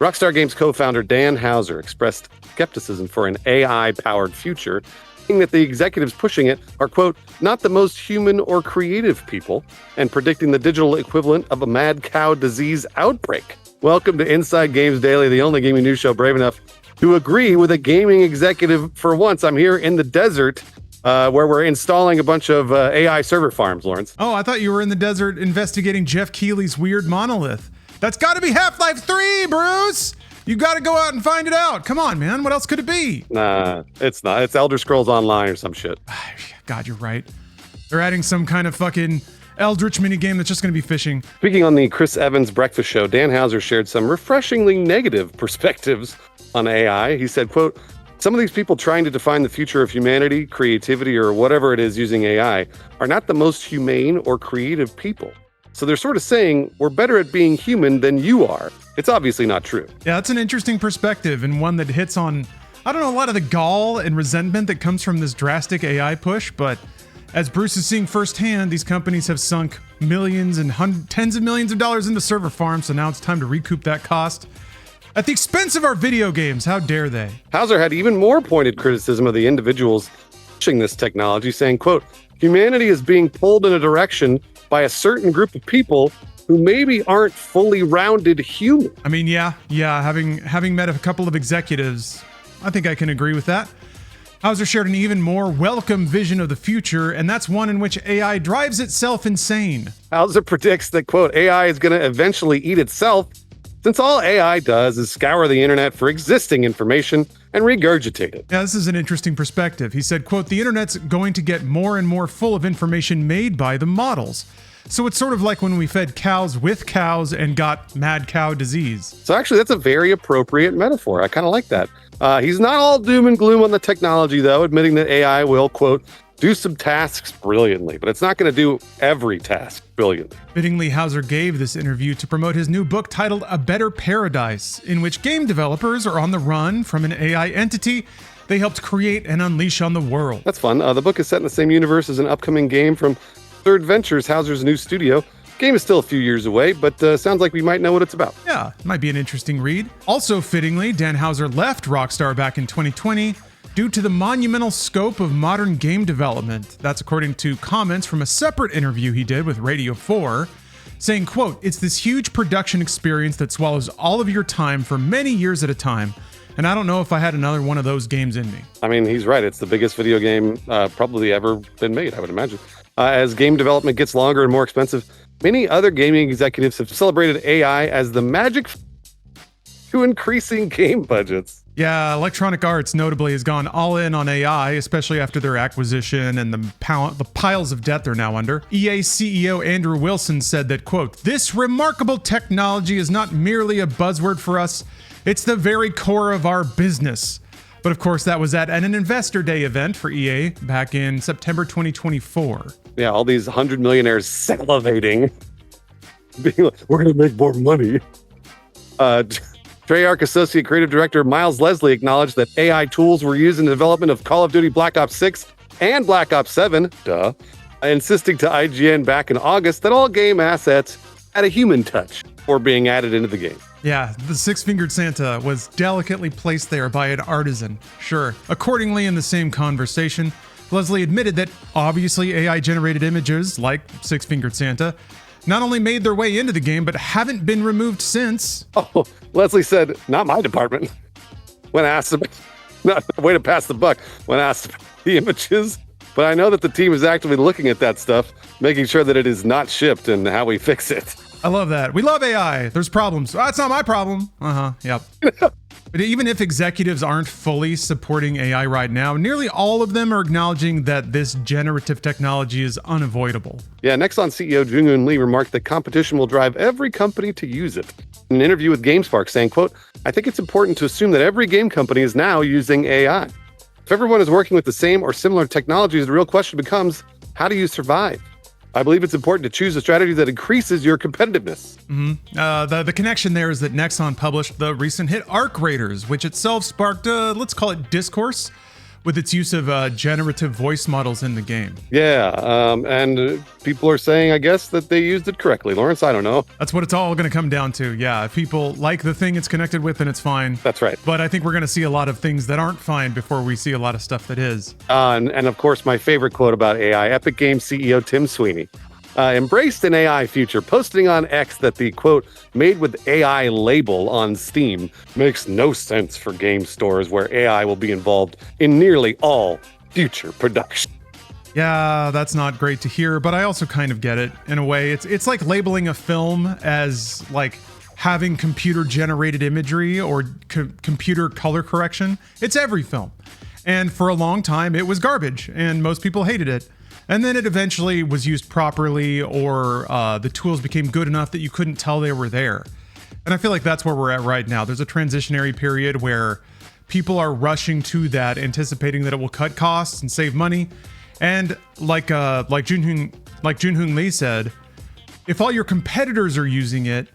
Rockstar Games co-founder Dan Houser expressed skepticism for an AI-powered future, saying that the executives pushing it are, quote, not the most human or creative people, and predicting the digital equivalent of a mad cow disease outbreak. Welcome to Inside Games Daily, the only gaming news show brave enough to agree with a gaming executive for once. I'm here in the desert where we're installing a bunch of AI server farms, Lawrence. Oh, I thought you were in the desert investigating Jeff Keighley's weird monolith. That's got to be Half-Life 3, Bruce! You got to go out and find it out. Come on, man. What else could it be? Nah, it's not. It's Elder Scrolls Online or some shit. God, you're right. They're adding some kind of fucking Eldritch minigame that's just going to be fishing. Speaking on the Chris Evans Breakfast Show, Dan Houser shared some refreshingly negative perspectives on AI. He said, quote, some of these people trying to define the future of humanity, creativity, or whatever it is using AI are not the most humane or creative people. So they're sort of saying, we're better at being human than you are. It's obviously not true. Yeah, that's an interesting perspective, and one that hits on, I don't know, a lot of the gall and resentment that comes from this drastic AI push, but as Bruce is seeing firsthand, these companies have sunk millions and tens of millions of dollars into server farms, so now it's time to recoup that cost at the expense of our video games. How dare they? Houser had even more pointed criticism of the individuals pushing this technology, saying, quote, humanity is being pulled in a direction by a certain group of people who maybe aren't fully rounded human. I mean, yeah. Having met a couple of executives, I think I can agree with that. Houser shared an even more welcome vision of the future, and that's one in which AI drives itself insane. Houser predicts that, quote, AI is going to eventually eat itself, since all AI does is scour the internet for existing information and regurgitate it. Yeah, this is an interesting perspective. He said, quote, the internet's going to get more and more full of information made by the models. So it's sort of like when we fed cows with cows and got mad cow disease. So actually, that's a very appropriate metaphor. I kind of like that. He's not all doom and gloom on the technology, though, admitting that AI will, quote, do some tasks brilliantly, but it's not going to do every task brilliantly. Fittingly, Houser gave this interview to promote his new book titled A Better Paradise, in which game developers are on the run from an AI entity they helped create and unleash on the world. That's fun. The book is set in the same universe as an upcoming game from Third Ventures, Houser's new studio. Game is still a few years away, but sounds like we might know what it's about. Yeah, it might be an interesting read. Also fittingly, Dan Houser left Rockstar back in 2020 due to the monumental scope of modern game development. That's according to comments from a separate interview he did with Radio 4, saying, quote, it's this huge production experience that swallows all of your time for many years at a time, and I don't know if I had another one of those games in me. I mean, he's right. It's the biggest video game probably ever been made, I would imagine. As game development gets longer and more expensive, many other gaming executives have celebrated AI as the magic to increasing game budgets. Yeah, Electronic Arts notably has gone all in on AI, especially after their acquisition and the piles of debt they're now under. EA CEO Andrew Wilson said that, quote, this remarkable technology is not merely a buzzword for us, it's the very core of our business. But of course, that was at an Investor Day event for EA back in September 2024. Yeah, all these 100 millionaires salivating, being like, we're going to make more money. Treyarch Associate Creative Director Miles Leslie acknowledged that AI tools were used in the development of Call of Duty Black Ops 6 and Black Ops 7, insisting to IGN back in August that all game assets had a human touch before being added into the game. Yeah, the six-fingered Santa was delicately placed there by an artisan, sure. Accordingly, in the same conversation, Leslie admitted that obviously AI-generated images, like six-fingered Santa, not only made their way into the game, but haven't been removed since. Oh, Leslie said, not my department. When asked about, not way to pass the buck, when asked about the images. But I know that the team is actively looking at that stuff, making sure that it is not shipped and how we fix it. I love that. We love AI. There's problems. That's not my problem. Yep. But even if executives aren't fully supporting AI right now, nearly all of them are acknowledging that this generative technology is unavoidable. Yeah, Nexon CEO Jung-Hoon Lee remarked that competition will drive every company to use it. In an interview with GameSpark saying, quote, I think it's important to assume that every game company is now using AI. If everyone is working with the same or similar technologies, the real question becomes, how do you survive? I believe it's important to choose a strategy that increases your competitiveness. The connection there is that Nexon published the recent hit Arc Raiders, which itself sparked, let's call it discourse, with its use of generative voice models in the game. Yeah, and people are saying, I guess, that they used it correctly. Lawrence, I don't know. That's what it's all going to come down to. Yeah, if people like the thing it's connected with, then it's fine. That's right. But I think we're going to see a lot of things that aren't fine before we see a lot of stuff that is. And of course, my favorite quote about AI, Epic Games CEO Tim Sweeney embraced an AI future, posting on X that the, quote, made with AI label on Steam makes no sense for game stores where AI will be involved in nearly all future production. Yeah, that's not great to hear, but I also kind of get it in a way. It's like labeling a film as like having computer generated imagery or computer color correction. It's every film. And for a long time, it was garbage and most people hated it. And then it eventually was used properly, or the tools became good enough that you couldn't tell they were there. And I feel like that's where we're at right now. There's a transitionary period where people are rushing to that, anticipating that it will cut costs and save money. And like Junhoon Lee said, if all your competitors are using it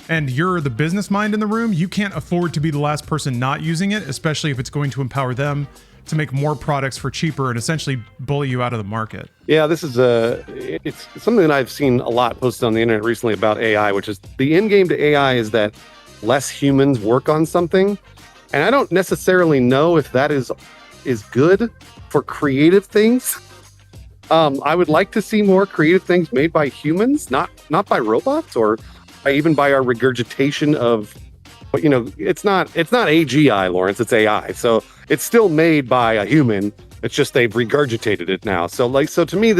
and you're the business mind in the room, you can't afford to be the last person not using it, especially if it's going to empower them to make more products for cheaper and essentially bully you out of the market. Yeah, this is it's something that I've seen a lot posted on the internet recently about AI, which is the end game to AI is that less humans work on something. And I don't necessarily know if that is good for creative things. I would like to see more creative things made by humans, not by robots, or even by our regurgitation of, but it's not AGI, Lawrence, it's AI. So it's still made by a human. It's just they've regurgitated it now. So to me,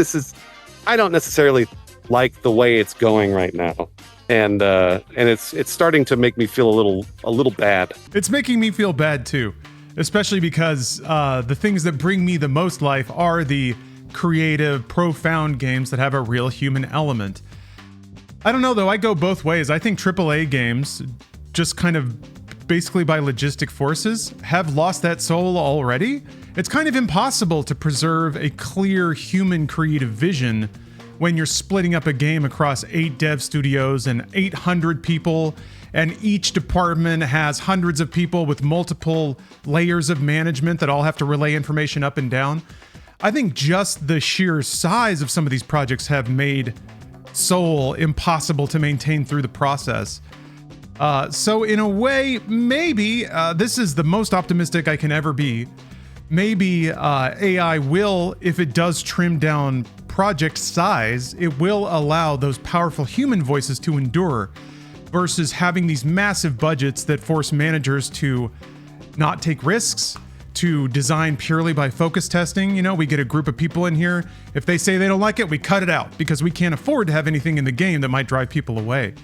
I don't necessarily like the way it's going right now. And it's starting to make me feel a little bad. It's making me feel bad too, especially because the things that bring me the most life are the creative, profound games that have a real human element. I don't know though, I go both ways. I think AAA games, just kind of basically by logistic forces, have lost that soul already. It's kind of impossible to preserve a clear human creative vision when you're splitting up a game across 8 dev studios and 800 people, and each department has hundreds of people with multiple layers of management that all have to relay information up and down. I think just the sheer size of some of these projects have made soul impossible to maintain through the process. So in a way, maybe this is the most optimistic I can ever be. Maybe AI will, if it does trim down project size, it will allow those powerful human voices to endure versus having these massive budgets that force managers to not take risks, to design purely by focus testing. We get a group of people in here. If they say they don't like it, we cut it out because we can't afford to have anything in the game that might drive people away.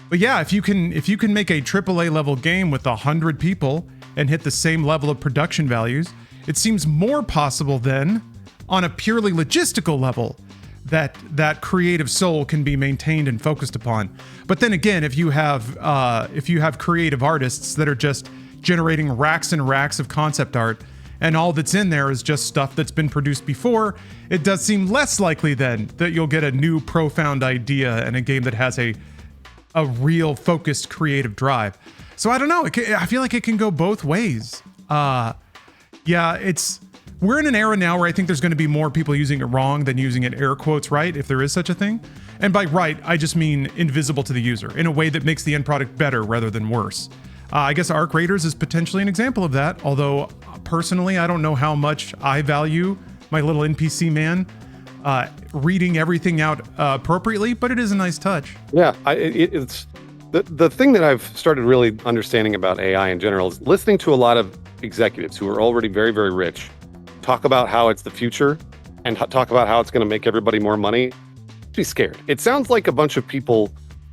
But yeah, if you can make a AAA level game with 100 people and hit the same level of production values, it seems more possible then, on a purely logistical level, that creative soul can be maintained and focused upon. But then again, if you have creative artists that are just generating racks and racks of concept art, and all that's in there is just stuff that's been produced before, it does seem less likely then that you'll get a new profound idea and a game that has a real focused creative drive. So I don't know. I feel like it can go both ways. We're in an era now where I think there's going to be more people using it wrong than using it air quotes right, if there is such a thing. And by right, I just mean invisible to the user in a way that makes the end product better rather than worse. I guess Arc Raiders is potentially an example of that, although personally, I don't know how much I value my little NPC man reading everything out appropriately, but it is a nice touch. Yeah, it's the thing that I've started really understanding about AI in general is listening to a lot of executives who are already very, very rich talk about how it's the future and talk about how it's going to make everybody more money. Be scared. It sounds like a bunch of people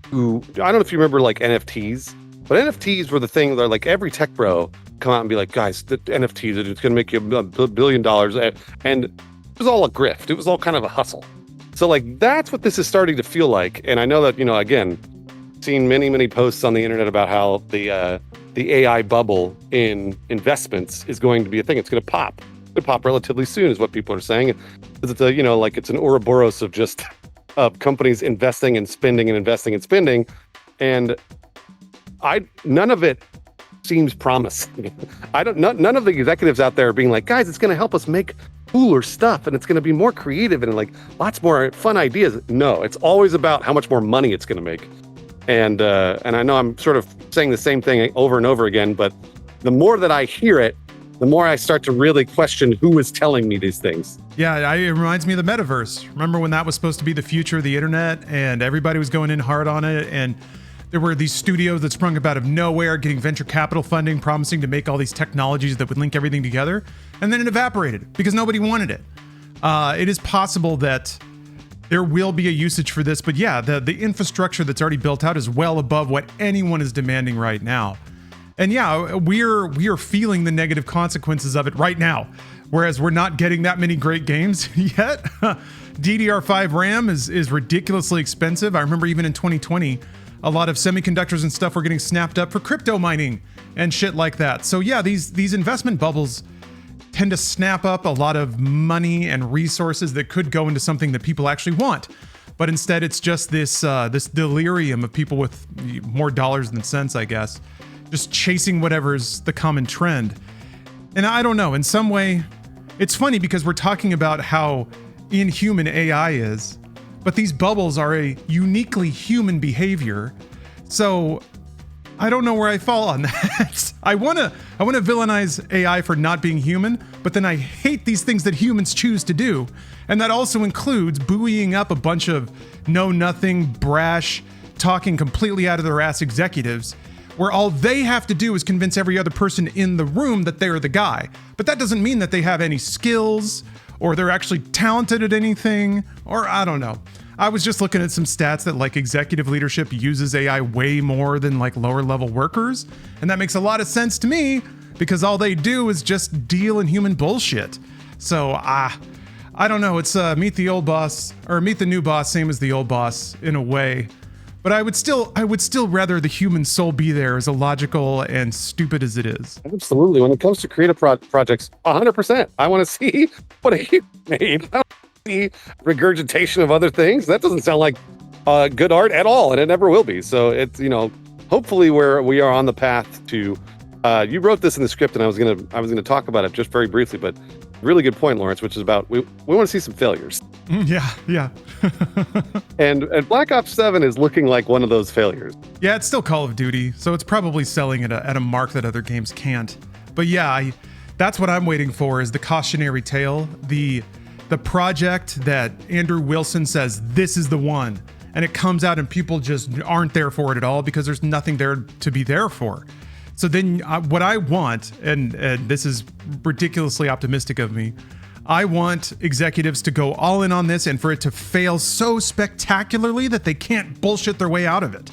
who, I don't know if you remember like NFTs, but NFTs were the thing that like every tech bro come out and be like, guys, the NFTs, it's going to make you $1 billion. And it was all a grift. It was all kind of a hustle. So like, that's what this is starting to feel like. And I know that, again, seen many, many posts on the internet about how the AI bubble in investments is going to be a thing. It's going to pop. It's going to pop relatively soon is what people are saying. Because it's it's an Ouroboros of just companies investing and spending and investing and spending. And none of it seems promising. None of the executives out there are being like, guys, it's going to help us make cooler stuff and it's going to be more creative and like lots more fun ideas. No, it's always about how much more money it's going to make. And I know I'm sort of saying the same thing over and over again, but the more that I hear it, the more I start to really question who is telling me these things. Yeah, it reminds me of the metaverse. Remember when that was supposed to be the future of the internet and everybody was going in hard on it, and there were these studios that sprung up out of nowhere, getting venture capital funding, promising to make all these technologies that would link everything together, and then it evaporated because nobody wanted it. It is possible that there will be a usage for this, but yeah, the infrastructure that's already built out is well above what anyone is demanding right now. And yeah, we're feeling the negative consequences of it right now, whereas we're not getting that many great games yet. DDR5 RAM is ridiculously expensive. I remember even in 2020, a lot of semiconductors and stuff were getting snapped up for crypto mining and shit like that. So yeah, these investment bubbles tend to snap up a lot of money and resources that could go into something that people actually want. But instead, it's just this delirium of people with more dollars than sense, I guess, just chasing whatever's the common trend. And I don't know, in some way, it's funny because we're talking about how inhuman AI is, but these bubbles are a uniquely human behavior. So I don't know where I fall on that. I wanna villainize AI for not being human, but then I hate these things that humans choose to do. And that also includes buoying up a bunch of know-nothing, brash, talking completely out of their ass executives, where all they have to do is convince every other person in the room that they're the guy. But that doesn't mean that they have any skills, or they're actually talented at anything, or I don't know. I was just looking at some stats that like executive leadership uses AI way more than like lower level workers. And that makes a lot of sense to me because all they do is just deal in human bullshit. So I don't know. It's meet the old boss or meet the new boss, same as the old boss in a way. But I would still rather the human soul be there, as illogical and stupid as it is. Absolutely. When it comes to creative projects, 100%. I want to see what a human made. I want to see regurgitation of other things. That doesn't sound like good art at all, and it never will be. So it's, hopefully where we are on the path to. You wrote this in the script, and I was gonna talk about it just very briefly, but really good point, Lawrence, which is about we want to see some failures. Yeah. and Black Ops 7 is looking like one of those failures. Yeah, it's still Call of Duty, so it's probably selling at a mark that other games can't. But yeah, that's what I'm waiting for, is the cautionary tale, the project that Andrew Wilson says this is the one, and it comes out and people just aren't there for it at all because there's nothing there to be there for. So then what I want, and this is ridiculously optimistic of me, I want executives to go all in on this and for it to fail so spectacularly that they can't bullshit their way out of it.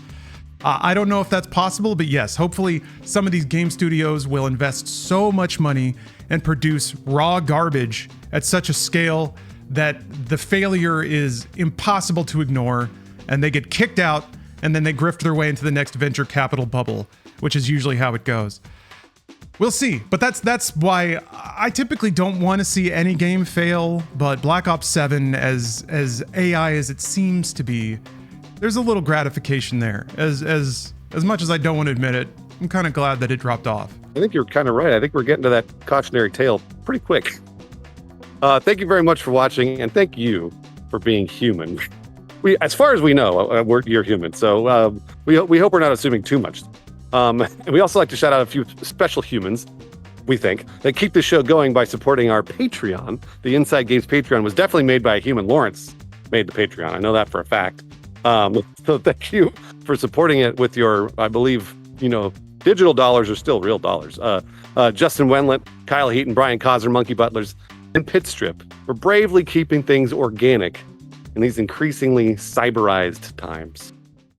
I don't know if that's possible, but yes, hopefully some of these game studios will invest so much money and produce raw garbage at such a scale that the failure is impossible to ignore, and they get kicked out, and then they grift their way into the next venture capital bubble, which is usually how it goes. We'll see, but that's why I typically don't want to see any game fail, but Black Ops 7, as AI as it seems to be, there's a little gratification there. As much as I don't want to admit it, I'm kind of glad that it dropped off. I think you're kind of right. I think we're getting to that cautionary tale pretty quick. Thank you very much for watching, and thank you for being human. As far as we know, you're human, so we hope we're not assuming too much. And we also like to shout out a few special humans, we think, that keep the show going by supporting our Patreon. The Inside Games Patreon was definitely made by a human. Lawrence made the Patreon. I know that for a fact. So thank you for supporting it with your, I believe, digital dollars are still real dollars. Justin Wenlett, Kyle Heaton, Brian Cosner, Monkey Butlers, and Pitstrip for bravely keeping things organic in these increasingly cyberized times.